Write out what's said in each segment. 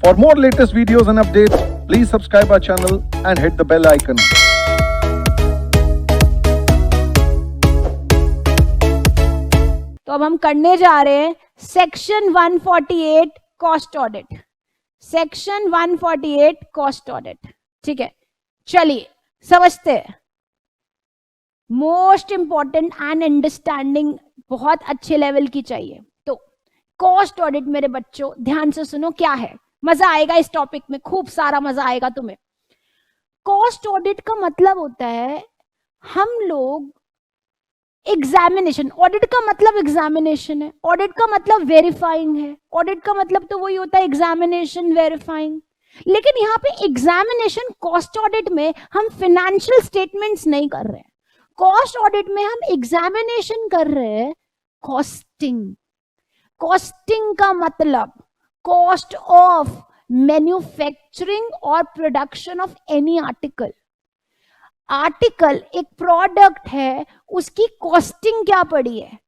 For more latest videos and updates, please subscribe our channel and hit the bell icon. तो अब हम करने जा रहे हैं section 148 cost audit. Section 148 cost audit, ठीक है। चलिए समझते हैं। मोस्ट इंपॉर्टेंट एंड अंडरस्टैंडिंग बहुत अच्छे लेवल की चाहिए। तो कॉस्ट ऑडिट मेरे बच्चों ध्यान से सुनो, क्या है, मजा आएगा इस टॉपिक में, खूब सारा मजा आएगा तुम्हें। कॉस्ट ऑडिट का मतलब होता है हम लोग एग्जामिनेशन, ऑडिट का मतलब एग्जामिनेशन है, ऑडिट का मतलब वेरीफाइंग है, ऑडिट का मतलब तो वही होता है एग्जामिनेशन वेरीफाइंग। लेकिन यहाँ पे एग्जामिनेशन कॉस्ट ऑडिट में हम फाइनेंशियल स्टेटमेंट्स नहीं कर रहे हैं, कॉस्ट ऑडिट में हम एग्जामिनेशन कर रहे हैं कॉस्टिंग। कॉस्टिंग का मतलब कॉस्ट ऑफ मैन्युफैक्चरिंग और production of any article. Article एक प्रोडक्ट है, उसकी कॉस्टिंग क्या पड़ी है,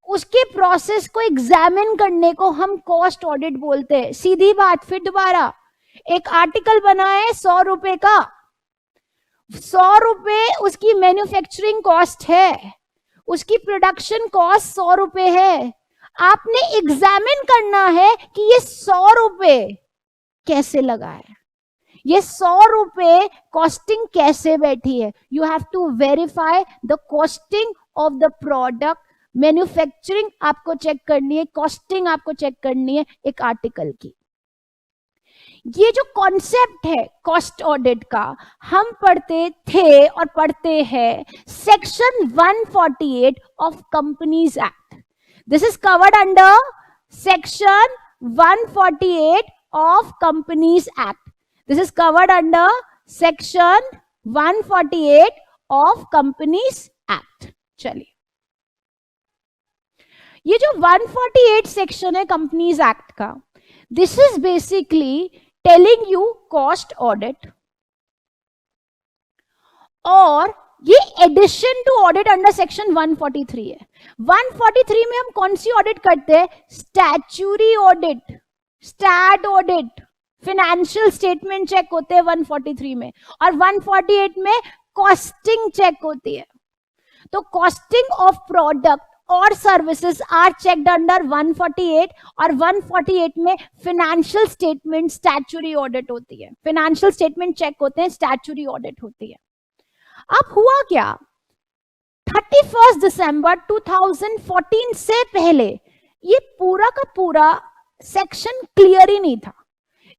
उसके प्रोसेस को एग्जामिन करने को हम कॉस्ट ऑडिट बोलते हैं। सीधी बात, फिर दोबारा, एक आर्टिकल बना है 100 रुपए का, 100 रुपए उसकी मैन्युफैक्चरिंग कॉस्ट है, उसकी प्रोडक्शन कॉस्ट 100 रुपए है। आपने एग्जामिन करना है कि ये 100 रुपए कैसे लगा है, ये 100 रुपए कॉस्टिंग कैसे बैठी है। You have to verify the costing of the product. Manufacturing आपको चेक करनी है, कॉस्टिंग आपको चेक करनी है एक आर्टिकल की। ये जो कॉन्सेप्ट है कॉस्ट ऑडिट का, हम पढ़ते थे और पढ़ते हैं section 148 of companies act. This is covered under section 148 of companies act. This is covered under section 148 of Companies Act. चलिए, ये जो 148 सेक्शन है कंपनीज एक्ट का, this is basically telling you cost audit, और ये addition to audit under section 143 है। 143 में हम कौन सी ऑडिट करते हैं? Statutory audit, stat audit, financial statement check होते हैं 143 में, और 148 में कॉस्टिंग चेक होती है। तो कॉस्टिंग ऑफ प्रोडक्ट और सर्विसेज आर चेक्ड अंडर 148, और 148 में फाइनेंशियल स्टेटमेंट स्टैच्यूटरी ऑडिट होती है। फाइनेंशियल स्टेटमेंट चेक होते हैं, स्टैच्यूटरी ऑडिट होती है। अब हुआ क्या, 31 दिसंबर 2014 से पहले ये पूरा का पूरा सेक्शन क्लियर ही नहीं था।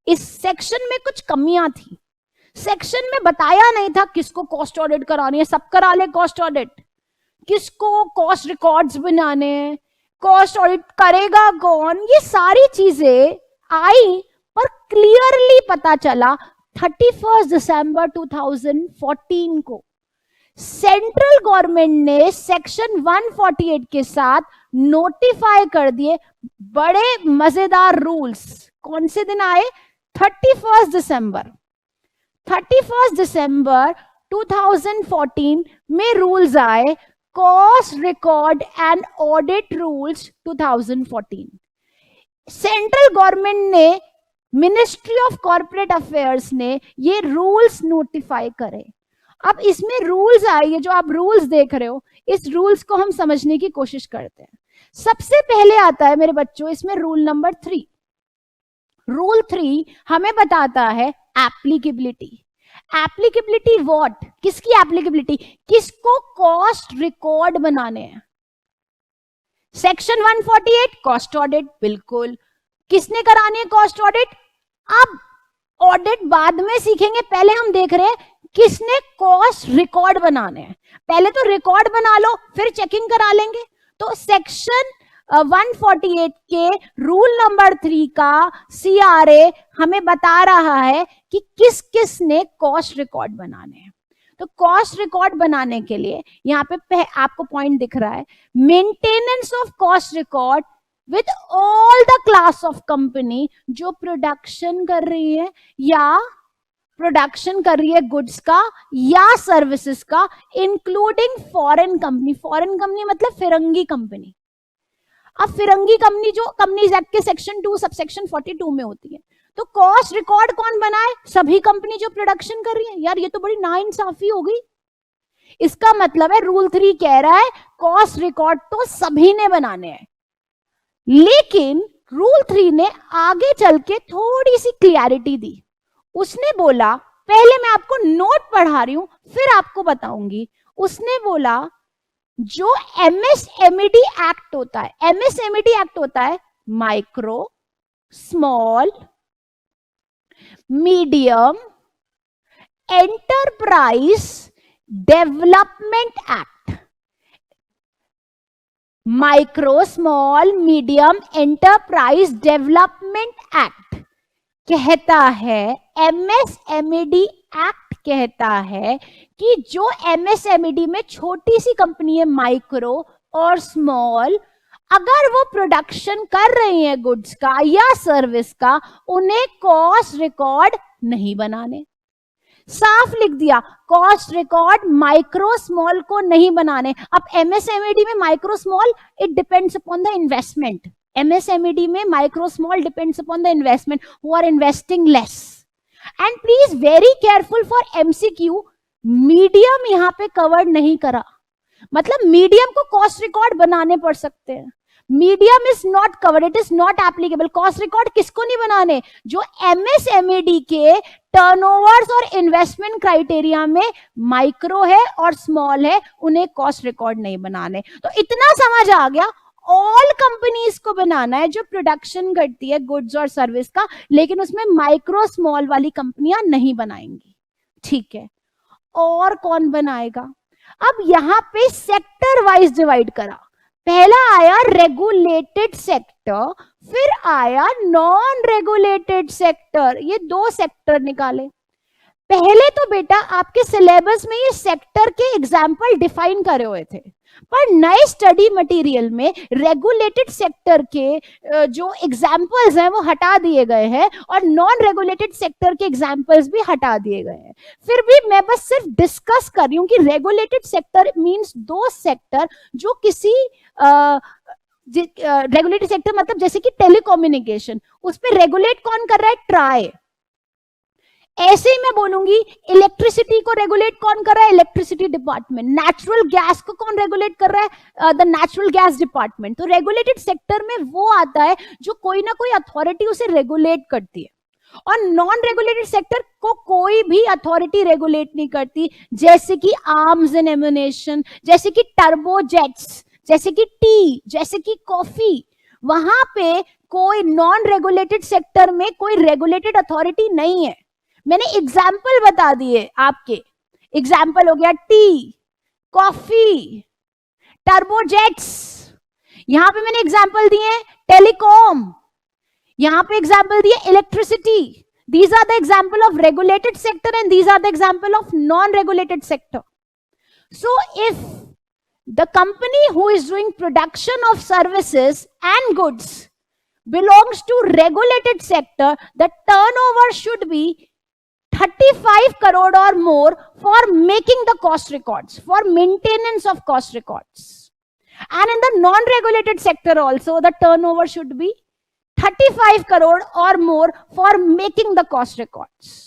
इस सेक्शन में कुछ कमियां थी। सेक्शन में बताया नहीं था किसको कॉस्ट ऑडिट करानी है, सब करा ले कॉस्ट ऑडिट, किसको कॉस्ट रिकॉर्ड्स बनाने हैं, कॉस्ट ऑडिट करेगा कौन, ये सारी चीजें आई, पर क्लियरली पता चला 31 दिसंबर 2014 को सेंट्रल गवर्नमेंट ने सेक्शन 148 के साथ नोटिफाई कर दिए बड़े मजेदार रूल्स। कौन से दिन आए? 31 दिसंबर 2014 में रूल्स आए, cost record and audit rules 2014। Central government ने, मिनिस्ट्री ऑफ कॉर्पोरेट अफेयर्स ने ये रूल्स नोटिफाई करे। अब इसमें रूल्स आए, ये जो आप रूल्स देख रहे हो, इस रूल्स को हम समझने की कोशिश करते हैं। सबसे पहले आता है मेरे बच्चों इसमें रूल नंबर 3। रूल 3 हमें बताता है एप्लीकेबिलिटी। एप्लीकेबिलिटी व्हाट, किसकी एप्लीकेबिलिटी, किसको कॉस्ट रिकॉर्ड बनाने हैं। सेक्शन 148 कॉस्ट ऑडिट, बिल्कुल, किसने करानी है कॉस्ट ऑडिट। अब ऑडिट बाद में सीखेंगे, पहले हम देख रहे हैं किसने कॉस्ट रिकॉर्ड बनाने हैं। पहले तो रिकॉर्ड बना लो, फिर चेकिंग करा लेंगे। तो सेक्शन 148 के रूल नंबर 3 का CRA हमें बता रहा है कि किस किस ने कॉस्ट रिकॉर्ड बनाने हैं। तो कॉस्ट रिकॉर्ड बनाने के लिए यहाँ पे आपको पॉइंट दिख रहा है, maintenance of cost record with all the class of company जो प्रोडक्शन कर रही है या प्रोडक्शन कर रही है गुड्स का या सर्विसेज का, including foreign company. Foreign company मतलब फिरंगी कंपनी। अब फिरंगी कंपनी जो कंपनीज एक्ट के सेक्शन 2 सबसेक्शन 42 में होती है, तो कॉस्ट रिकॉर्ड कौन बनाए? सभी कंपनी जो प्रोडक्शन कर रही है। यार ये तो बड़ी नाइंसाफी हो गई। इसका मतलब है रूल 3 कह रहा है कॉस्ट रिकॉर्ड तो सभी ने बनाने हैं, लेकिन रूल 3 ने आगे चल के थोड़ी सी क्लियरिटी दी। उसने बोला, पहले मैं आपको नोट पढ़ा रही हूं फिर आपको बताऊंगी। उसने बोला जो एमएसएमईडी एक्ट होता है, एमएसएमईडी एक्ट होता है micro, small, medium, enterprise development act. Micro, small, medium, enterprise development act कहता है, एमएसएमईडी एक्ट कहता है कि जो एमएसएमईडी में छोटी सी कंपनी है, माइक्रो और स्मॉल, अगर वो प्रोडक्शन कर रही है गुड्स का या सर्विस का, उन्हें कॉस्ट रिकॉर्ड नहीं बनाने। साफ लिख दिया, कॉस्ट रिकॉर्ड माइक्रो स्मॉल को नहीं बनाने। अब एमएसएमईडी में micro small, it depends upon the investment. MSMED में micro small depends upon the investment, who are investing less. And please very careful for MCQ, medium यहां पे कवर नहीं करा। मतलब मीडियम को कॉस्ट रिकॉर्ड बनाने पड़ सकते हैं। Medium is not covered, it is not applicable. Cost record किसको नहीं बनाने? जो MSMED के टर्नओवर्स और इन्वेस्टमेंट क्राइटेरिया में माइक्रो है और स्मॉल है, उन्हें कॉस्ट रिकॉर्ड नहीं बनाने। तो इतना समझ आ गया, ऑल कंपनीज को बनाना है जो प्रोडक्शन करती है गुड्स और सर्विस का, लेकिन उसमें माइक्रो स्मॉल वाली कंपनियां नहीं बनाएंगी। ठीक है, और कौन बनाएगा? अब यहां पे सेक्टर वाइज डिवाइड करा। पहला आया रेगुलेटेड सेक्टर, फिर आया नॉन रेगुलेटेड सेक्टर। ये 2 सेक्टर निकाले। पहले तो बेटा आपके सिलेबस में ये सेक्टर के एग्जाम्पल डिफाइन करे हुए थे, पर नए स्टडी मटेरियल में रेगुलेटेड सेक्टर के जो एग्जाम्पल्स हैं वो हटा दिए गए हैं और नॉन रेगुलेटेड सेक्टर के एग्जाम्पल्स भी हटा दिए गए हैं। फिर भी मैं बस सिर्फ डिस्कस कर रही हूं कि रेगुलेटेड सेक्टर मींस 2 सेक्टर जो किसी रेगुलेटेड सेक्टर मतलब जैसे कि टेलीकम्युनिकेशन, उस पर रेगुलेट कौन कर रहा है? ट्राई। ऐसे ही मैं बोलूंगी इलेक्ट्रिसिटी को रेगुलेट कौन कर रहा है? Electricity department. नेचुरल गैस को कौन रेगुलेट कर रहा है? The natural gas department. तो रेगुलेटेड सेक्टर में वो आता है जो कोई ना कोई अथॉरिटी उसे रेगुलेट करती है, और नॉन रेगुलेटेड सेक्टर को कोई भी अथॉरिटी रेगुलेट नहीं करती, जैसे कि आर्म्स एंड एम्युनिशन, जैसे कि टर्बोजेट्स, जैसे कि टी, जैसे कि कॉफी। वहां पे कोई नॉन रेगुलेटेड सेक्टर में कोई रेगुलेटेड अथॉरिटी नहीं है। मैंने एग्जाम्पल बता दिए आपके। एग्जाम्पल हो गया टी, कॉफी, टर्बोजेट्स। यहां पे मैंने एग्जाम्पल दिए टेलीकॉम, यहां पे एग्जाम्पल दिए electricity. These are the example of regulated sector and these are the example of non regulated sector. So if the company who is doing production of services and goods belongs to regulated sector, the turnover should be 35 crore or more for making the cost records, for maintenance of cost records. And in the non-regulated sector also, the turnover should be 35 crore or more for making the cost records.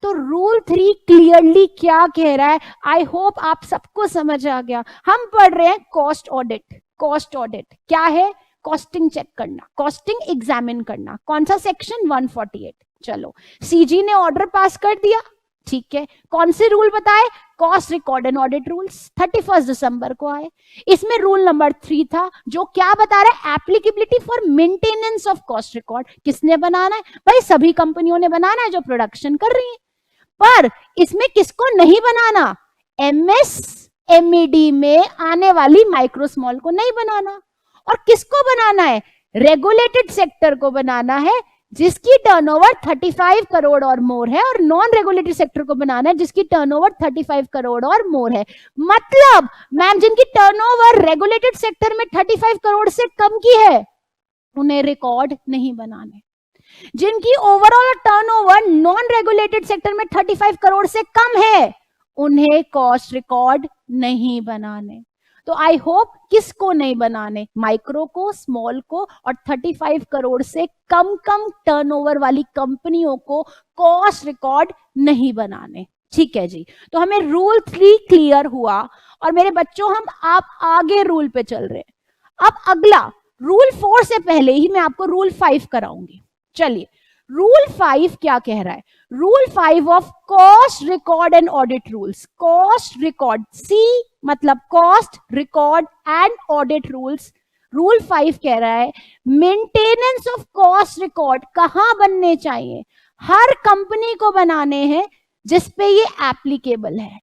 तो rule 3 clearly क्या कह रहा है? I hope आप सबको समझ आ गया। हम पढ़ रहे हैं कॉस्ट ऑडिट। कॉस्ट ऑडिट क्या है? कॉस्टिंग चेक करना, कॉस्टिंग एग्जामिन करना। कौन सा सेक्शन? 148। चलो, सीजी ने ऑर्डर पास कर दिया, ठीक है। कौन से रूल बताए? Cost record and audit rules 31 दिसंबर को आए। इसमें रूल नंबर 3 था जो क्या बता रहा है? Applicability for maintenance of cost record. किसने बनाना है? भाई सभी कंपनियों ने बनाना है जो प्रोडक्शन कर रही है। पर इसमें किसको नहीं बनाना? MSMED में आने वाली माइक्रो स्मॉल को नहीं बनाना। और किसको बनाना है? रेगुलेटेड सेक्टर को बनाना है जिसकी टर्नओवर 35 करोड़ और मोर है, और नॉन रेगुलेटेड सेक्टर को बनाना है जिसकी टर्नओवर 35 करोड़ और मोर है। मतलब मैम जिनकी टर्नओवर रेगुलेटेड सेक्टर में 35 करोड़ से कम की है उन्हें रिकॉर्ड नहीं बनाने। जिनकी overall turnover non regulated sector में 35 करोड़ से कम है उन्हें कॉस्ट रिकॉर्ड नहीं बनाने। तो आई होप किसको नहीं बनाने, माइक्रो को, स्मॉल को और 35 करोड़ से कम टर्नओवर वाली कंपनियों को कॉस्ट रिकॉर्ड नहीं बनाने। ठीक है जी, तो हमें रूल 3 क्लियर हुआ और मेरे बच्चों हम आप आगे रूल पे चल रहे हैं। अब अगला रूल 4 से पहले ही मैं आपको रूल 5 कराऊंगी। चलिए, रूल 5 क्या कह रहा है? Rule 5 of cost record and audit rules. Cost record, C मतलब cost record and audit rules. Rule 5 कह रहा है मेंटेनेंस ऑफ कॉस्ट रिकॉर्ड कहां बनने चाहिए? हर कंपनी को बनाने हैं जिसपे ये एप्लीकेबल है।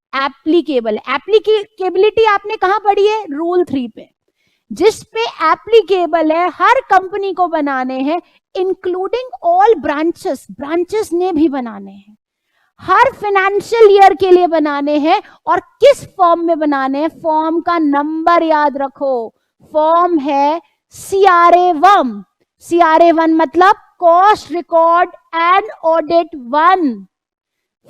एप्लीकेबिलिटी आपने कहां पढ़ी है? रूल 3 पे। जिस पे एप्लीकेबल है हर कंपनी को बनाने हैं, इंक्लूडिंग ऑल ब्रांचेस ने भी बनाने हैं। हर फाइनेंशियल ईयर के लिए बनाने हैं। और किस फॉर्म में बनाने हैं? फॉर्म का नंबर याद रखो, फॉर्म है CRA1। CRA1 मतलब cost record and audit 1।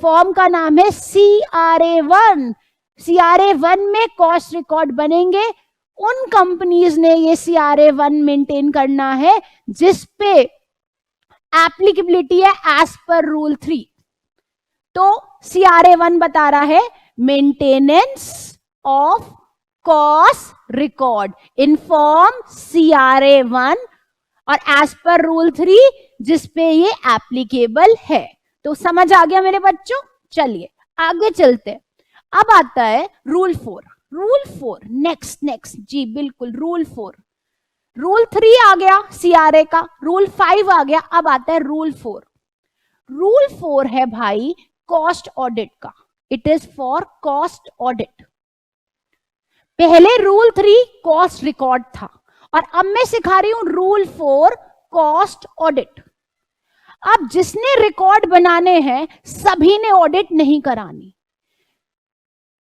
Form का नाम है CRA1। CRA1 में कॉस्ट रिकॉर्ड बनेंगे। उन कंपनीज ने ये CRA1 मेंटेन करना है जिस पे एप्लीकेबिलिटी है एज पर रूल 3। तो CRA1 बता रहा है maintenance of cost record in form CRA1 और एज पर रूल 3 जिस पे ये एप्लीकेबल है। तो समझ आ गया मेरे बच्चों? चलिए आगे चलते। अब आता है रूल 4। रूल 4 नेक्स्ट जी बिल्कुल, रूल 4। रूल 3 आ गया CRA का, रूल 5 आ गया, अब आता है रूल 4। रूल 4 है भाई कॉस्ट ऑडिट का। It is for cost audit. पहले रूल 3 कॉस्ट रिकॉर्ड था और अब मैं सिखा रही हूं रूल 4 कॉस्ट ऑडिट। अब जिसने रिकॉर्ड बनाने हैं सभी ने ऑडिट नहीं करानी।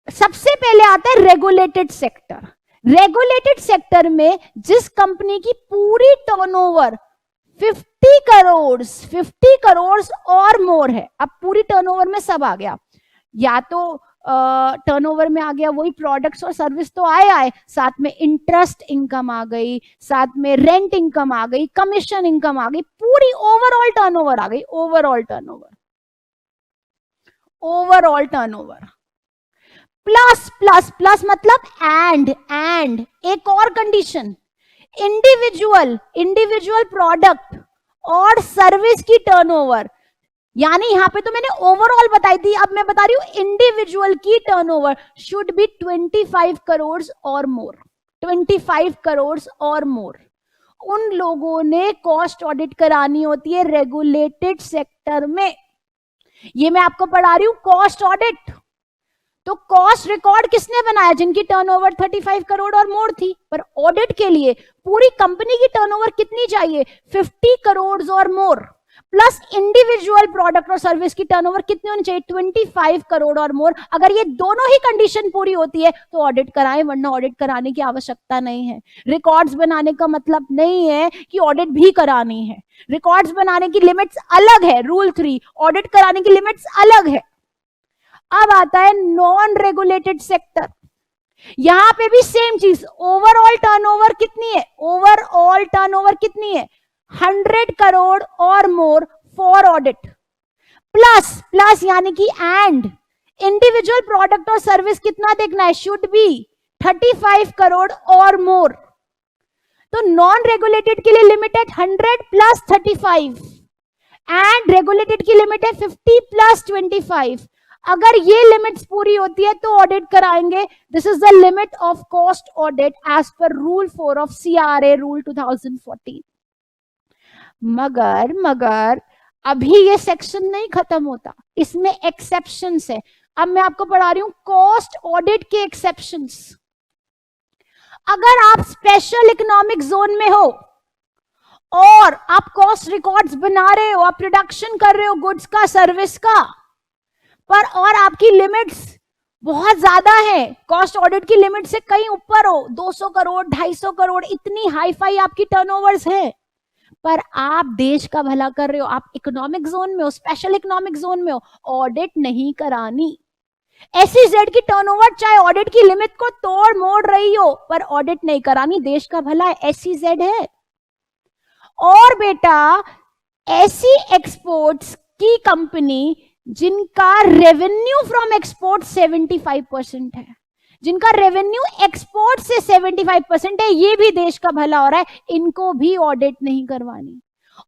सबसे पहले आता है रेगुलेटेड सेक्टर। रेगुलेटेड सेक्टर में जिस कंपनी की पूरी टर्नओवर 50 करोड़ और मोर है, अब पूरी टर्नओवर में सब आ गया, या तो टर्नओवर में आ गया वही प्रोडक्ट्स और सर्विस तो आए, साथ में इंटरेस्ट इनकम आ गई, साथ में रेंट इनकम आ गई, कमीशन इनकम आ गई, पूरी ओवरऑल टर्नओवर आ गई। ओवरऑल टर्नओवर प्लस मतलब एंड एक और कंडीशन, इंडिविजुअल प्रोडक्ट और सर्विस की टर्नओवर। यानी यहां पे तो मैंने ओवरऑल बताई थी, अब मैं बता रही हूं इंडिविजुअल की टर्नओवर शुड बी 25 करोड़ और मोर। 25 करोड़ और मोर उन लोगों ने कॉस्ट ऑडिट करानी होती है रेगुलेटेड सेक्टर में। ये मैं आपको पढ़ा रही हूं कॉस्ट ऑडिट। तो कॉस्ट रिकॉर्ड किसने बनाया? जिनकी टर्नओवर 35 करोड़ और मोर थी। पर ऑडिट के लिए पूरी कंपनी की टर्नओवर कितनी चाहिए? 50 करोड़ और मोर, प्लस इंडिविजुअल प्रोडक्ट और सर्विस की टर्नओवर कितनी होनी चाहिए? 25 करोड़ और मोर। अगर ये दोनों ही कंडीशन पूरी होती है तो ऑडिट कराएं, वरना ऑडिट कराने की आवश्यकता नहीं है। रिकॉर्ड्स बनाने का मतलब नहीं है कि ऑडिट भी करानी है। रिकॉर्ड्स बनाने की लिमिट्स अलग है, रूल 3, ऑडिट कराने की लिमिट्स अलग है। अब आता है नॉन रेगुलेटेड सेक्टर। यहां पे भी सेम चीज, ओवरऑल टर्नओवर कितनी है? ओवरऑल टर्नओवर कितनी है? 100 करोड़ और मोर फॉर ऑडिट। प्लस यानी कि एंड इंडिविजुअल प्रोडक्ट और सर्विस कितना देखना है? शुड बी 35 करोड़ और मोर। तो नॉन रेगुलेटेड के लिए लिमिट है 100 प्लस 35 एंड रेगुलेटेड की लिमिट है 50 प्लस 25। अगर ये लिमिट्स पूरी होती है तो ऑडिट कराएंगे। This is the limit of cost audit as per rule 4 of CRA rule 2014। मगर अभी ये सेक्शन नहीं खत्म होता, इसमें एक्सेप्शंस है। अब मैं आपको पढ़ा रही हूं कॉस्ट ऑडिट के एक्सेप्शंस। अगर आप स्पेशल इकोनॉमिक जोन में हो और आप कॉस्ट रिकॉर्ड्स बना रहे हो, आप प्रोडक्शन कर रहे हो गुड्स का, सर्विस का, पर और आपकी लिमिट्स बहुत ज्यादा है, कॉस्ट ऑडिट की लिमिट से कहीं ऊपर हो, 200 करोड़ 250 करोड़, इतनी हाई फाई आपकी टर्नओवर्स है, पर आप देश का भला कर रहे हो, आप इकोनॉमिक जोन में हो, स्पेशल इकोनॉमिक जोन में हो, ऑडिट नहीं करानी। SEZ की टर्नओवर चाहे ऑडिट की लिमिट को तोड़ मोड़ रही हो, पर ऑडिट नहीं करानी, देश का भला है, SEZ है। और बेटा ऐसी एक्सपोर्ट्स की कंपनी जिनका रेवेन्यू फ्रॉम एक्सपोर्ट 75% है, जिनका रेवेन्यू एक्सपोर्ट से 75% है, ये भी देश का भला हो रहा है, इनको भी ऑडिट नहीं करवानी।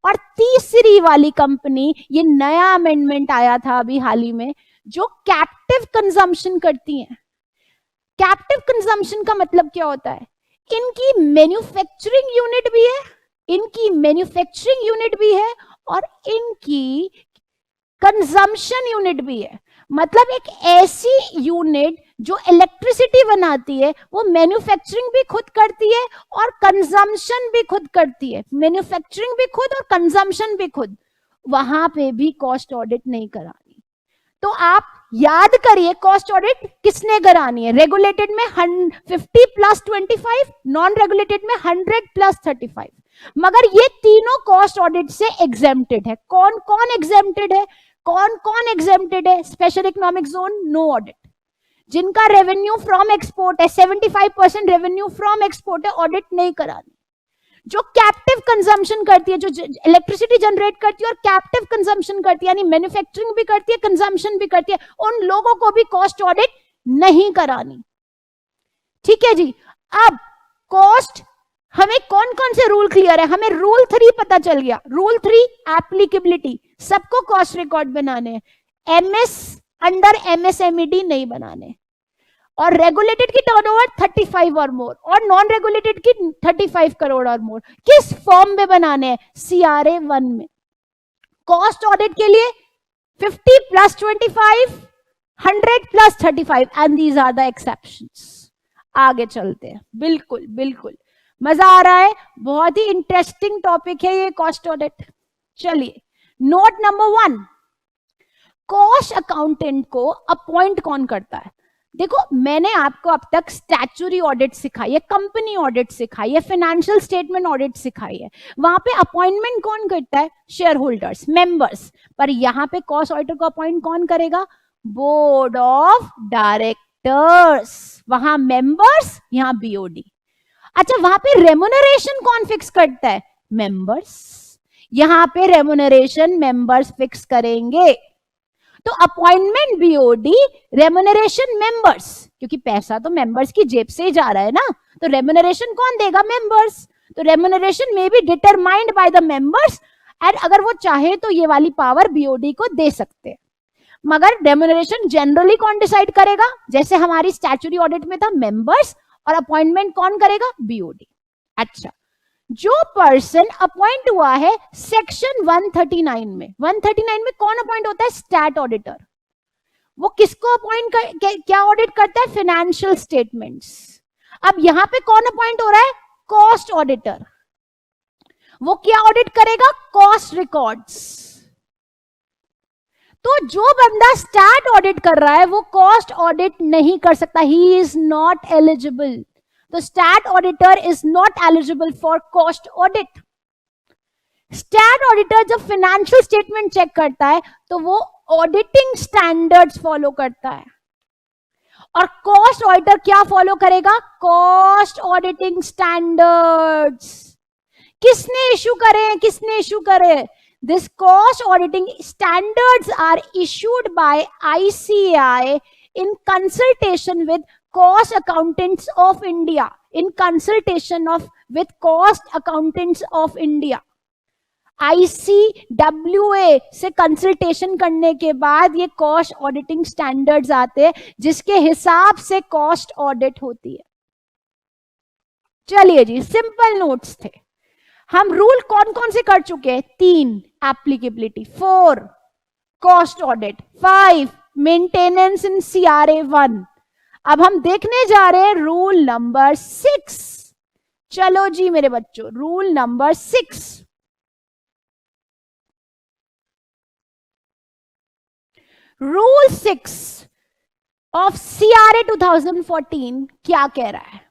और तीसरी वाली कंपनी, ये नया अमेंडमेंट आया था अभी हाल ही में, जो कैप्टिव कंजम्पशन करती हैं। कैप्टिव कंजम्पशन का मतलब क्या होता है? इनकी मैन्युफैक्चरिंग यूनिट भी है, इनकी मैन्युफैक्चरिंग यूनिट भी है और इनकी कंजम्पशन यूनिट भी है। मतलब एक ऐसी यूनिट जो इलेक्ट्रिसिटी बनाती है, वो मैन्युफैक्चरिंग भी खुद करती है और कंजम्पशन भी खुद करती है, मैन्युफैक्चरिंग भी खुद और कंजम्पशन भी खुद, वहां पे भी कॉस्ट ऑडिट नहीं करानी। तो आप याद करिए, कॉस्ट ऑडिट किसने करानी है? रेगुलेटेड में 50+25, नॉन रेगुलेटेड में 100+35। मगर ये तीनों कॉस्ट ऑडिट से एग्जेम्प्टेड है। कौन कौन एग्जेम्प्टेड है? कौन कौन एग्जेम्प्टेड है? Special economic zone, no audit. जिनका रेवेन्यू फ्रॉम एक्सपोर्ट है, 75% रेवेन्यू फ्रॉम एक्सपोर्ट है, ऑडिट नहीं करानी। जो कैप्टिव कंजम्पशन करती है, जो इलेक्ट्रिसिटी जनरेट करती है और कैप्टिव कंजम्पशन करती है, यानी मैन्युफैक्चरिंग भी करती है, कंजम्पशन भी करती है, उन लोगों को भी कॉस्ट ऑडिट नहीं करानी। ठीक है जी। अब कॉस्ट, हमें कौन कौन से रूल क्लियर है? हमें रूल 3 पता चल गया। रूल 3 एप्लीकेबिलिटी, सबको कॉस्ट रिकॉर्ड बनाने हैं, एमएस अंडर MSMED नहीं बनाने। और रेगुलेटेड की टर्नओवर 35 और मोर, और नॉन रेगुलेटेड की 35 करोड़ और मोर। किस फॉर्म में बनाने हैं? CRA 1 में। कॉस्ट ऑडिट के लिए 50+25, 100+35, and these are the exceptions. आगे चलते हैं। बिल्कुल बिल्कुल मजा आ रहा है, बहुत ही इंटरेस्टिंग टॉपिक है ये कॉस्ट ऑडिट। चलिए, नोट नंबर 1, कॉस्ट अकाउंटेंट को अपॉइंट कौन करता है? देखो, मैंने आपको अब तक स्टैट्यूटरी ऑडिट सिखाई है, कंपनी ऑडिट सिखाई है, फाइनेंशियल स्टेटमेंट ऑडिट सिखाई है। वहां पे अपॉइंटमेंट कौन करता है? Share holders, members. पर यहां पे कॉस्ट ऑडिटर को अपॉइंट कौन करेगा? Board of directors. वहां मेंबर्स, यहां BOD। अच्छा, वहां पे रेम्युनरेशन कौन फिक्स करता है? मेंबर्स। यहां पे रेम्युनरेशन मेंबर्स फिक्स करेंगे। तो अपॉइंटमेंट BOD, रेम्युनरेशन मेंबर्स, क्योंकि पैसा तो मेंबर्स की जेब से ही जा रहा है ना, तो रेम्युनरेशन कौन देगा? मेंबर्स। तो रेम्युनरेशन में be determined by the members, and अगर वो चाहे तो ये वाली पावर BOD को दे सकते हैं। मगर रेम्युनरेशन जनरली कौन डिसाइड करेगा? जैसे हमारी स्टैट्यूटरी ऑडिट में था, मेंबर्स, और अपॉइंटमेंट कौन करेगा? BOD। अच्छा, जो पर्सन अपॉइंट हुआ है सेक्शन 139 में, 139 में कौन अपॉइंट होता है? Stat auditor. वो किसको अपॉइंट क्या ऑडिट करता है? Financial statements. अब यहां पे कौन अपॉइंट हो रहा है? Cost auditor. वो क्या ऑडिट करेगा? Cost records. तो जो बंदा स्टैट ऑडिट कर रहा है वो कॉस्ट ऑडिट नहीं कर सकता, ही इज नॉट एलिजिबल। तो stat auditor is not eligible for cost audit. Stat auditor जब फाइनेंशियल स्टेटमेंट चेक करता है तो वो ऑडिटिंग स्टैंडर्ड्स फॉलो करता है, और कॉस्ट ऑडिटर क्या फॉलो करेगा? Cost auditing standards. किसने इशू करे? किसने इशू करे? This cost auditing standards are issued by ICAI in consultation with Cost Accountants of India. In consultation with Cost Accountants of India. ICWA से consultation करने के बाद ये कॉस्ट ऑडिटिंग स्टैंडर्ड्स आते हैं जिसके हिसाब से कॉस्ट ऑडिट होती है। चलिए जी, सिंपल नोट्स थे। हम रूल कौन कौन से कर चुके हैं? 3 एप्लीकेबिलिटी, 4 कॉस्ट ऑडिट, 5 मेंटेनेंस इन CRA 1। अब हम देखने जा रहे हैं रूल नंबर 6। चलो जी मेरे बच्चों, rule number 6। Rule 6 of CRA 2014 क्या कह रहा है?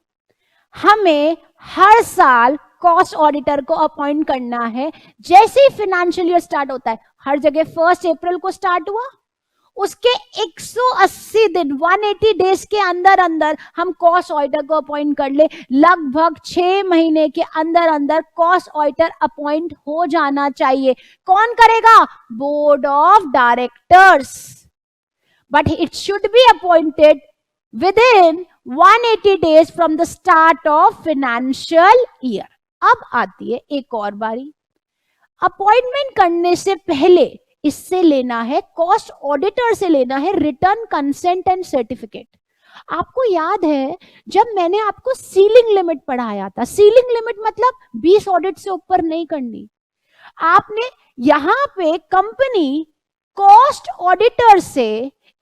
हमें हर साल कॉस्ट ऑडिटर को अपॉइंट करना है। जैसे ही फाइनेंशियल ईयर स्टार्ट होता है, हर जगह 1 अप्रैल को स्टार्ट हुआ, उसके 180 दिन 180 डेज के अंदर अंदर हम कॉस्ट ऑडिटर को अपॉइंट कर ले, लगभग 6 महीने के अंदर अंदर कॉस्ट ऑडिटर अपॉइंट हो जाना चाहिए। कौन करेगा? Board of directors, but it should be appointed within 180 days from the start of financial year. अब आती है एक और बारी, अपॉइंटमेंट करने से पहले इससे लेना है, कॉस्ट ऑडिटर से लेना है रिटर्न कंसेंट एंड सर्टिफिकेट। आपको याद है जब मैंने आपको सीलिंग लिमिट पढ़ाया था, सीलिंग लिमिट मतलब 20 ऑडिट से ऊपर नहीं करनी। आपने यहां पे कंपनी कॉस्ट ऑडिटर से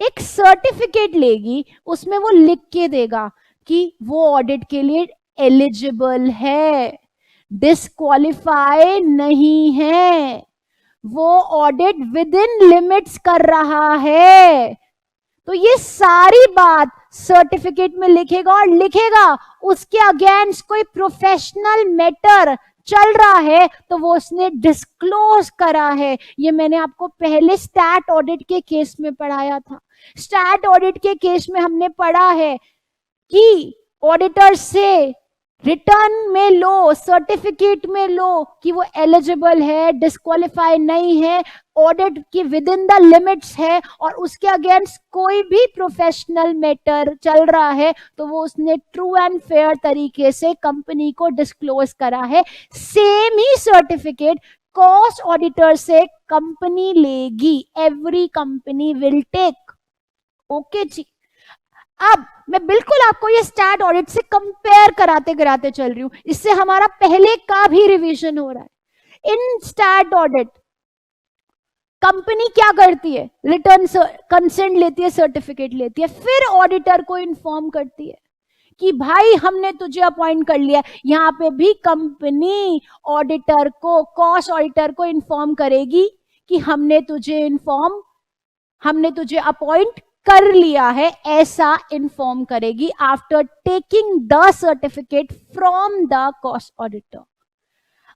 एक सर्टिफिकेट लेगी, उसमें वो लिख के देगा कि वो ऑडिट के लिए एलिजिबल है, डिस्क्वालीफाई नहीं है, वो ऑडिट विद इन लिमिट्स कर रहा है। तो ये सारी बात सर्टिफिकेट में लिखेगा और लिखेगा उसके अगेंस्ट कोई प्रोफेशनल मैटर चल रहा है तो वो उसने डिस्क्लोज करा है। ये मैंने आपको पहले स्टैट ऑडिट के केस में पढ़ाया था। स्टैट ऑडिट के केस में हमने पढ़ा है कि ऑडिटर से रिटर्न में लो, सर्टिफिकेट में लो कि वो एलिजिबल है, डिस्क्वालीफाई नहीं है, ऑडिट की विद इन द लिमिट्स है और उसके अगेंस्ट कोई भी प्रोफेशनल मैटर चल रहा है तो वो उसने ट्रू एंड फेयर तरीके से कंपनी को डिस्क्लोज करा है। सेम ही सर्टिफिकेट कॉस्ट ऑडिटर से कंपनी लेगी, every company will take. Okay ji, अब मैं बिल्कुल आपको ये स्टैट ऑडिट से कंपेयर कराते कराते चल रही हूं, इससे हमारा पहले का भी रिवीजन हो रहा है। इन स्टैट ऑडिट कंपनी क्या करती है? रिटर्न कंसेंट लेती है, सर्टिफिकेट लेती है, फिर ऑडिटर को इन्फॉर्म करती है कि भाई हमने तुझे अपॉइंट कर लिया। यहां पे भी कंपनी ऑडिटर को, कॉस्ट ऑडिटर को इन्फॉर्म करेगी कि हमने तुझे अपॉइंट कर लिया है, ऐसा इन्फॉर्म करेगी after taking the certificate from the cost auditor.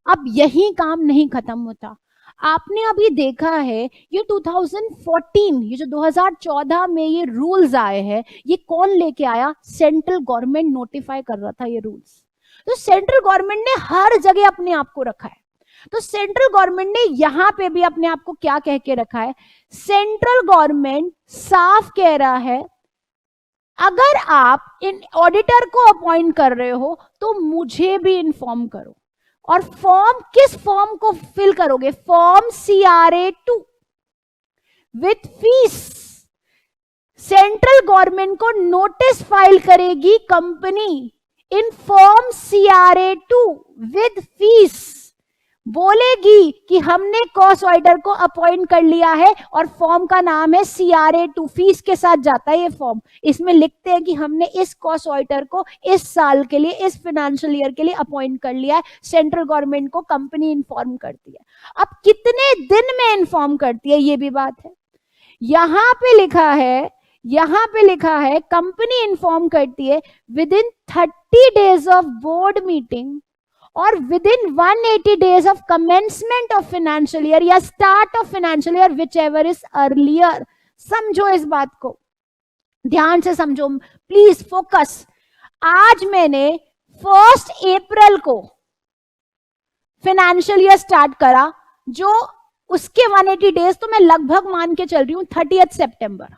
अब यही काम नहीं खत्म होता। आपने अभी देखा है ये 2014, ये जो 2014 में ये रूल्स आए हैं, ये कौन लेके आया? सेंट्रल गवर्नमेंट नोटिफाई कर रहा था ये रूल्स। तो सेंट्रल गवर्नमेंट ने हर जगह अपने आप को रखा है। तो सेंट्रल गवर्नमेंट ने यहां पे भी अपने आप को क्या कह के रखा है? सेंट्रल गवर्नमेंट साफ कह रहा है अगर आप इन ऑडिटर को अपॉइंट कर रहे हो तो मुझे भी इन्फॉर्म करो। और फॉर्म, किस फॉर्म को फिल करोगे? Form CRA2 with fees. Central government को नोटिस फाइल करेगी company in form CRA2 with fees, बोलेगी कि हमने कॉस्ट ऑडिटर को अपॉइंट कर लिया है और फॉर्म का नाम है CRA2, फीस के साथ जाता है ये फॉर्म। इसमें लिखते हैं कि हमने इस कॉस्ट ऑडिटर को इस साल के लिए, इस फाइनेंशियल ईयर के लिए अपॉइंट कर लिया है। सेंट्रल गवर्नमेंट को कंपनी इन्फॉर्म करती है। अब कितने दिन में इन्फॉर्म करती है ये भी बात है। यहां पे लिखा है कंपनी इन्फॉर्म करती है within 30 days of board meeting और within 180 days of commencement of financial year या start of financial year, whichever is earlier. समझो इस बात को, ध्यान से समझो, प्लीज फोकस। आज मैंने 1 अप्रैल को फाइनेंशियल ईयर स्टार्ट करा, जो उसके 180 डेज तो मैं लगभग मान के चल रही हूं 30 सितंबर।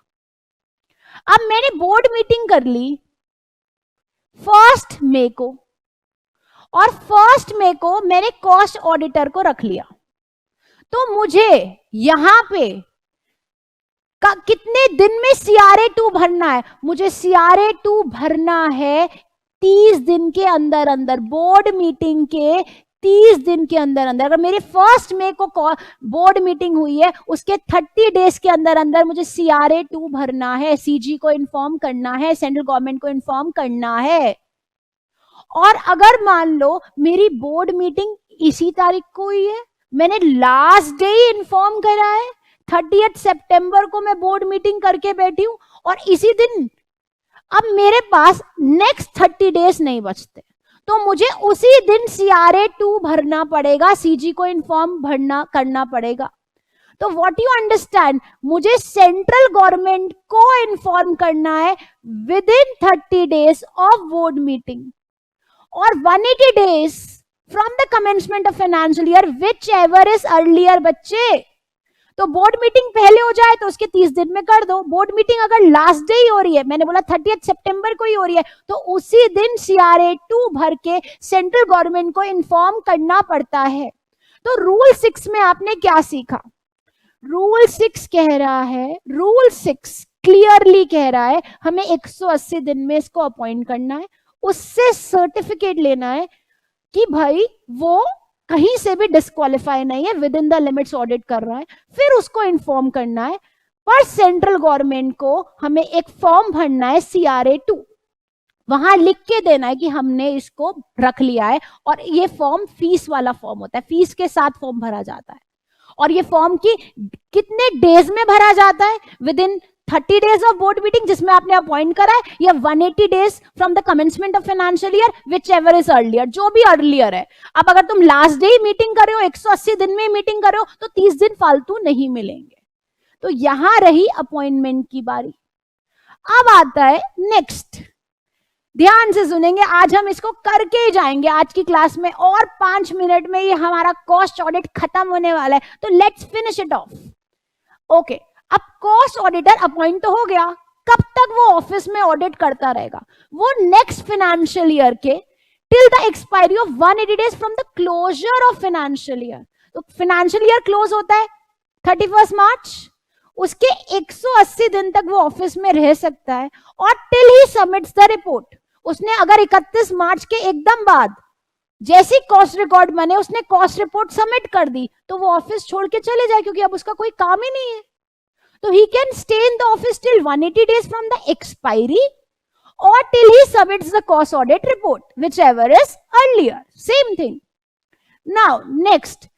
अब मैंने बोर्ड मीटिंग कर ली 1 मई को और 1 मई को मैंने कॉस्ट ऑडिटर को रख लिया। तो मुझे यहां पे कितने दिन में CRA2 भरना है? मुझे CRA2 भरना है 30 दिन के अंदर अंदर, बोर्ड मीटिंग के 30 दिन के अंदर अंदर। अगर मेरी 1 मई को बोर्ड मीटिंग हुई है, उसके 30 डेज के अंदर अंदर मुझे CRA2 भरना है, CG को इन्फॉर्म करना है, सेंट्रल गवर्नमेंट को इन्फॉर्म करना है। और अगर मान लो मेरी बोर्ड मीटिंग इसी तारीख को हुई है, मैंने लास्ट डे ही इन्फॉर्म करा है, 30 सितंबर को मैं बोर्ड मीटिंग करके बैठी हूं और इसी दिन, अब मेरे पास नेक्स्ट 30 डेज नहीं बचते, तो मुझे उसी दिन CRA2 भरना पड़ेगा, CG को इन्फॉर्म करना पड़ेगा। तो व्हाट यू अंडरस्टैंड, मुझे सेंट्रल गवर्नमेंट को इन्फॉर्म करना है within 30 days of board meeting और 180 days from the commencement of financial year whichever is earlier. बच्चे, तो बोर्ड मीटिंग पहले हो जाए तो उसके 30 दिन में कर दो। बोर्ड मीटिंग अगर लास्ट डे ही हो रही है, मैंने बोला 30 सितंबर को ही हो रही है, तो उसी दिन CRA2 भर के सेंट्रल गवर्नमेंट को इन्फॉर्म करना पड़ता है। तो रूल 6 में आपने क्या सीखा? रूल 6 कह रहा है, रूल 6 क्लियरली कह रहा है हमें 180 दिन में इसको अपॉइंट करना है, उससे सर्टिफिकेट लेना है कि भाई वो कहीं से भी डिस्क्वालीफाई नहीं है, with in the limits audit कर रहा है, फिर उसको इन्फॉर्म करना है। पर सेंट्रल गवर्नमेंट को हमें एक फॉर्म भरना है CRA2, वहां लिख के देना है कि हमने इसको रख लिया है, और ये फॉर्म फीस वाला फॉर्म होता है, फीस के साथ फॉर्म भरा जाता है। और ये फॉर्म की कितने डेज में भरा जाता है? Within 30 days of board meeting जिसमें आपने अपॉइंट करा है, या 180 days from the commencement of financial year whichever is earlier, जो भी अर्लियर है। अब अगर तुम लास्ट डे ही मीटिंग कर रहे हो, 180 दिन में मीटिंग कर रहे हो, तो 30 दिन फालतू नहीं मिलेंगे। तो यहां रही अपॉइंटमेंट की बारी। अब आता है नेक्स्ट, ध्यान से सुनेंगे, आज हम इसको करके ही जाएंगे आज की क्लास में, और 5 मिनट में ये हमारा कॉस्ट ऑडिट खत्म होने वाला है, तो let's finish it of. Okay, अब कॉस्ट ऑडिटर अपॉइंट तो हो गया, कब तक वो ऑफिस में ऑडिट करता रहेगा? वो नेक्स्ट फाइनेंशियल ईयर के till the expiry of 180 days from the closure of financial year. तो फाइनेंशियल ईयर क्लोज होता है 31 मार्च, उसके 180 दिन तक वो ऑफिस में रह सकता है, और till he submits the report. उसने अगर 31 मार्च के एकदम बाद जैसी कॉस्ट रिकॉर्ड बने उसने कॉस्ट रिपोर्ट सबमिट कर दी, तो वो ऑफिस छोड़ के चले जाए, क्योंकि अब उसका कोई काम ही नहीं है। तो he can stay in the office till 180 days from the expiry or till he submits the cost audit report, whichever is earlier. Same thing. Now, next,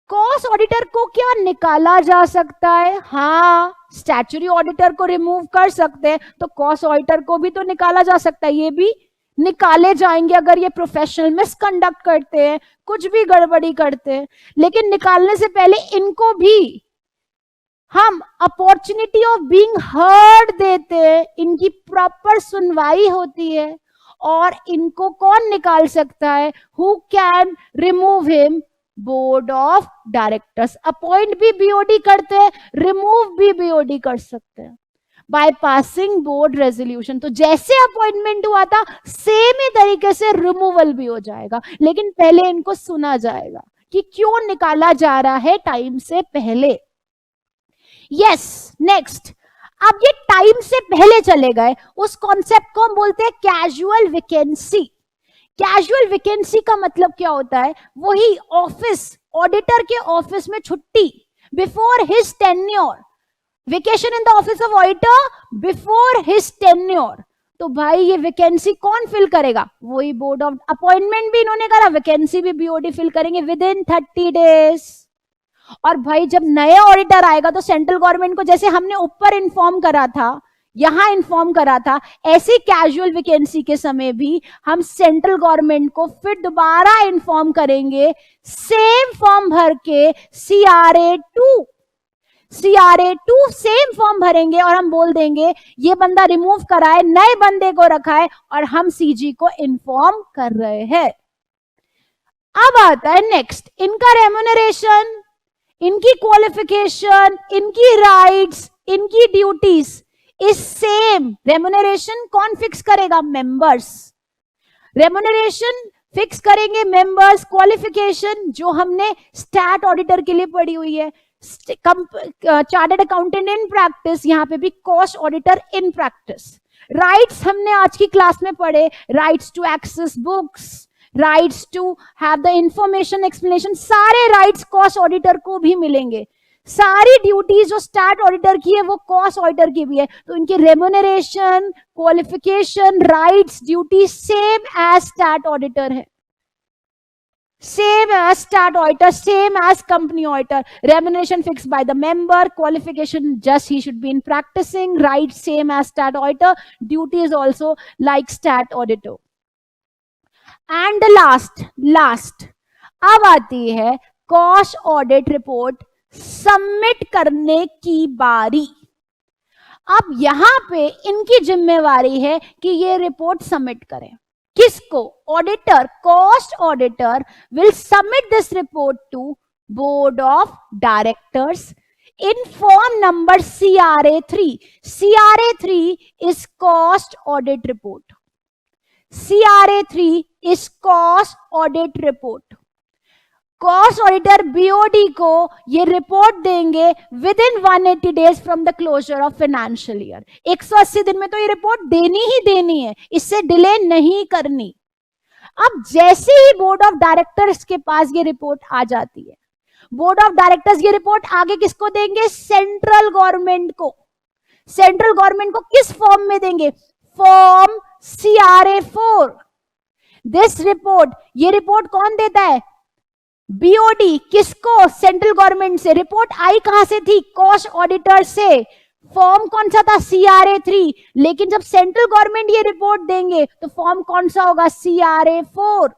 cost auditor को क्या निकाला जा सकता है? हाँ, statutory auditor को रिमूव कर सकते हैं, तो cost auditor को भी तो निकाला जा सकता है। ये भी निकाले जाएंगे अगर ये प्रोफेशनल मिसकंडक्ट करते हैं, कुछ भी गड़बड़ी करते हैं। लेकिन निकालने से पहले इनको भी हम अपॉर्चुनिटी ऑफ बीइंग हर्ड देते हैं, इनकी प्रॉपर सुनवाई होती है। और इनको कौन निकाल सकता है? Who can remove him? Board of directors. Appoint भी BOD करते हैं, रिमूव भी BOD कर सकते हैं बाय पासिंग बोर्ड रेजोल्यूशन। तो जैसे अपॉइंटमेंट हुआ था सेम ही तरीके से रिमूवल भी हो जाएगा, लेकिन पहले इनको सुना जाएगा कि क्यों निकाला जा रहा है टाइम से पहले। यस, नेक्स्ट, अब ये टाइम से पहले चले गए, उस कॉन्सेप्ट को हम बोलते हैं कैजुअल वैकेंसी। कैजुअल वैकेंसी का मतलब क्या होता है? वही ऑफिस, ऑडिटर के ऑफिस में छुट्टी before his tenure, vacation in the office of auditor before his tenure. तो भाई ये वैकेंसी कौन फिल करेगा? वही बोर्ड ऑफ, अपॉइंटमेंट भी इन्होंने करा, वैकेंसी भी BOD फिल करेंगे विद इन 30 days। और भाई जब नया ऑडिटर आएगा तो सेंट्रल गवर्नमेंट को जैसे हमने ऊपर इन्फॉर्म करा था, यहां इन्फॉर्म करा था, ऐसी कैजुअल वैकेंसी के समय भी हम सेंट्रल गवर्नमेंट को फिर दोबारा इन्फॉर्म करेंगे, सेम फॉर्म भर के CRA2 सेम फॉर्म भरेंगे, और हम बोल देंगे ये बंदा रिमूव करा है, नए बंदे को रखा है, और हम CG को इन्फॉर्म कर रहे हैं। अब आता है नेक्स्ट, इनका रेम्यूनरेशन, इनकी क्वालिफिकेशन, इनकी राइट्स, इनकी ड्यूटीज इस सेम। रेम्यूनरेशन कौन फिक्स करेगा? मेंबर्स। रेम्यूनरेशन फिक्स करेंगे मेंबर्स। क्वालिफिकेशन जो हमने स्टैट ऑडिटर के लिए पढ़ी हुई है, चार्टर्ड अकाउंटेंट इन प्रैक्टिस, यहाँ पे भी cost auditor in practice. Rights हमने आज की क्लास में पढ़े, rights to access books, rights to have the information explanation, सारे राइट्स कॉस्ट ऑडिटर को भी मिलेंगे। सारी ड्यूटीज जो स्टैट ऑडिटर की है वो कॉस्ट ऑडिटर की भी है। तो इनकी remuneration, qualification, rights, duty same as stat auditor है, same as stat auditor, same as company auditor. Remuneration fix by the member, qualification just he should be in practicing, right same as stat auditor, duty is also like stat auditor. And last अब आती है cost audit report submit करने की बारी। अब यहां पे इनकी जिम्मेवारी है कि ये रिपोर्ट सबमिट करें। किसको? Auditor. Cost auditor will submit this report to board of directors in form number CRA3. CRA3 is cost audit report. CRA3 is cost audit report. Cost auditor BOD को ये रिपोर्ट देंगे within 180 days from the closure of financial year. 180 दिन में तो ये report देनी ही देनी है, इससे डिले नहीं करनी। अब जैसे ही बोर्ड ऑफ डायरेक्टर्स के पास ये रिपोर्ट आ जाती है, बोर्ड ऑफ डायरेक्टर्स ये रिपोर्ट आगे किसको देंगे? सेंट्रल गवर्नमेंट को। सेंट्रल गवर्नमेंट को किस फॉर्म में देंगे? Form CRA4। दिस रिपोर्ट, ये रिपोर्ट कौन देता है? बीओडी। किसको? सेंट्रल गवर्नमेंट से। रिपोर्ट आई कहां से थी? कॉस्ट ऑडिटर से। फॉर्म कौन सा था? CRA3। लेकिन जब सेंट्रल गवर्नमेंट ये रिपोर्ट देंगे तो फॉर्म कौन सा होगा? CRA4।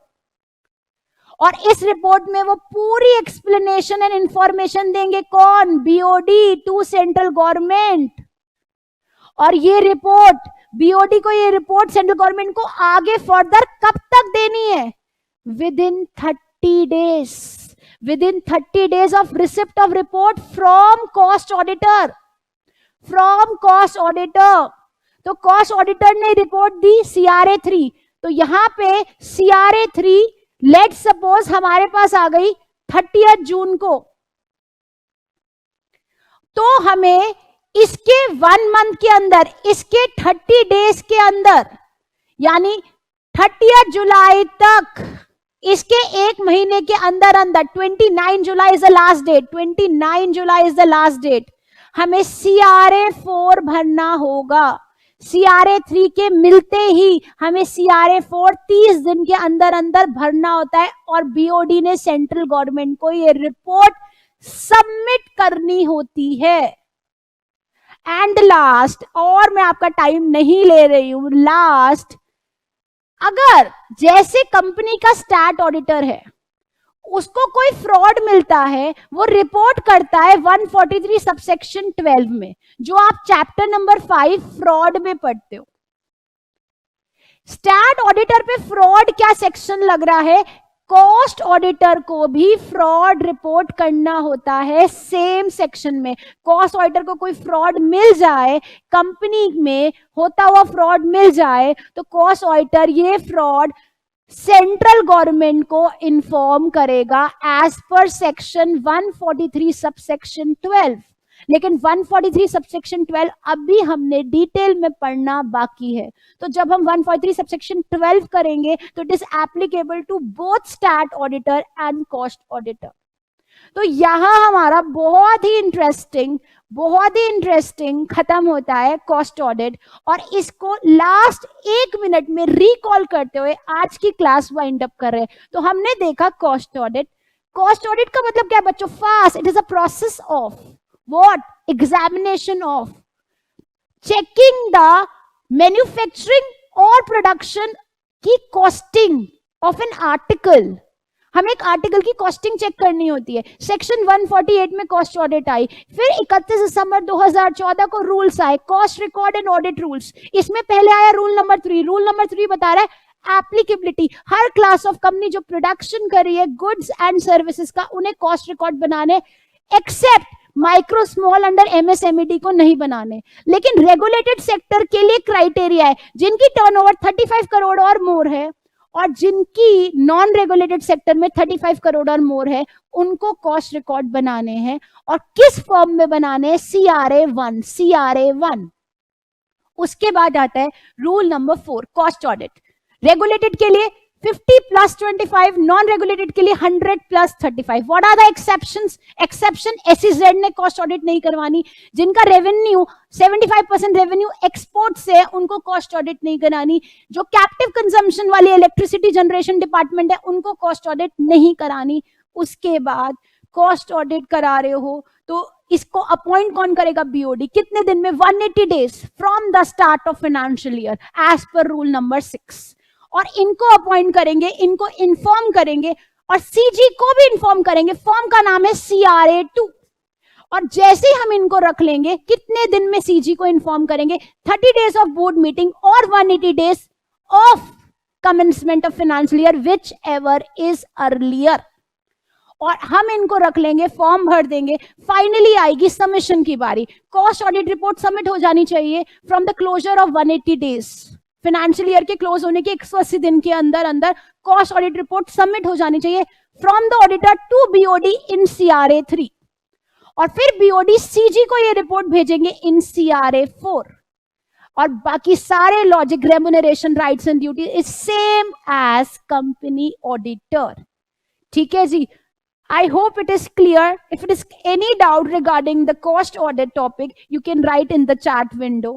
और इस रिपोर्ट में वो पूरी एक्सप्लेनेशन एंड इंफॉर्मेशन देंगे। कौन? BOD to central government. और ये रिपोर्ट, बीओडी को ये रिपोर्ट सेंट्रल गवर्नमेंट को आगे फर्दर कब तक देनी है? Within 30 days. Within 30 days of receipt of report from cost auditor. From cost auditor. तो cost auditor ने रिपोर्ट दी CRA3। तो यहां पे CRA3 लेट सपोज हमारे पास आ गई 30 जून को, तो हमें इसके 1 मंथ के अंदर, इसके 30 डेज के अंदर, यानी 30 जुलाई तक, इसके 1 महीने के अंदर अंदर 29 July is the last date, 29 July is the last date, हमें CRA4 भरना होगा। CRA3 के मिलते ही हमें CRA4 30 दिन के अंदर अंदर भरना होता है और बीओडी ने सेंट्रल गवर्नमेंट को ये रिपोर्ट सबमिट करनी होती है। एंड लास्ट, और मैं आपका टाइम नहीं ले रही हूं, लास्ट, अगर जैसे कंपनी का स्टैट ऑडिटर है, उसको कोई फ्रॉड मिलता है, वो रिपोर्ट करता है 143 सबसेक्शन 12 में, जो आप चैप्टर नंबर 5 फ्रॉड में पढ़ते हो। स्टैट ऑडिटर पे फ्रॉड क्या सेक्शन लग रहा है? कॉस्ट ऑडिटर को भी फ्रॉड रिपोर्ट करना होता है सेम सेक्शन में। कॉस्ट ऑडिटर को कोई फ्रॉड मिल जाए, कंपनी में होता हुआ फ्रॉड मिल जाए, तो कॉस्ट ऑडिटर ये फ्रॉड सेंट्रल गवर्नमेंट को इन्फॉर्म करेगा एज पर सेक्शन 143 सबसेक्शन 12। लेकिन 143 सबसेक्शन 12 अभी हमने डिटेल में पढ़ना बाकी है, तो जब हम 143 सबसेक्शन 12 करेंगे तो it is applicable to both stat auditor and cost auditor. तो यहां हमारा बहुत ही इंटरेस्टिंग खत्म होता है कॉस्ट ऑडिट। और इसको लास्ट 1 मिनट में रिकॉल करते हुए आज की क्लास वाइंड अप कर रहे हैं। तो हमने देखा कॉस्ट ऑडिट। कॉस्ट ऑडिट का मतलब क्या बच्चों? Fast, it is a process of what? Examination of checking the manufacturing और प्रोडक्शन की कॉस्टिंग ऑफ एन आर्टिकल। हमें एक आर्टिकल की कॉस्टिंग चेक करनी होती है। सेक्शन 148 में कॉस्ट ऑडिट आई, फिर 31 दिसंबर 2014 को रूल्स आए, cost record and audit rules. इसमें पहले आया रूल नंबर 3। रूल नंबर 3 बता रहा है एप्लीकेबिलिटी, हर क्लास ऑफ कंपनी जो प्रोडक्शन कर रही है गुड्स एंड सर्विसेज का, उन्हें कॉस्ट रिकॉर्ड बनाने, except micro small under MSMED को नहीं बनाने। लेकिन रेगुलेटेड सेक्टर के लिए क्राइटेरिया है, जिनकी टर्नओवर 35 करोड़ और मोर है और जिनकी नॉन रेगुलेटेड सेक्टर में 35 करोड़ और मोर है, उनको कॉस्ट रिकॉर्ड बनाने हैं। और किस फॉर्म में बनाने हैं? CRA1। उसके बाद आता है rule number 4, cost audit. Regulated के लिए 50 + 25, नॉन रेगुलेटेड के लिए 100 + 35। What are the exceptions? Exception, SEZ ने कॉस्ट ऑडिट नहीं करवानी। जिनका रेवेन्यू 75% रेवेन्यू एक्सपोर्ट से, उनको कॉस्ट ऑडिट नहीं करानी। जो कैप्टिव कंजम्पशन वाली इलेक्ट्रिसिटी जनरेशन डिपार्टमेंट है, उनको कॉस्ट ऑडिट नहीं करानी। उसके बाद कॉस्ट ऑडिट करा रहे हो तो इसको अपॉइंट कौन करेगा? बीओडी। कितने दिन में? 180 days from the start of financial year as per rule number 6। और इनको अपॉइंट करेंगे, इनको इन्फॉर्म करेंगे और सीजी को भी इन्फॉर्म करेंगे। फॉर्म का नाम है CRA2। और जैसे ही हम इनको रख लेंगे, कितने दिन में सीजी को इन्फॉर्म करेंगे, 30 डेज ऑफ बोर्ड मीटिंग और 180 days of commencement of financial year, whichever is earlier. और हम इनको रख लेंगे, फॉर्म भर देंगे, फाइनली आएगी सबमिशन की बारी। कॉस्ट ऑडिट रिपोर्ट सबमिट हो जानी चाहिए from the closure of 180 days. Financial year के क्लोज होने के 180 दिन के अंदर अंदर कॉस्ट ऑडिट रिपोर्ट सबमिट हो जानी चाहिए from the auditor to BOD in CRA 3। और फिर बीओडी सीजी को ये रिपोर्ट भेजेंगे इन CRA 4। और बाकी सारे logic, remuneration, rights and duty is same as company auditor. ठीक है जी, I hope it is clear. If it is any doubt regarding the cost audit topic, you can write in the chat window.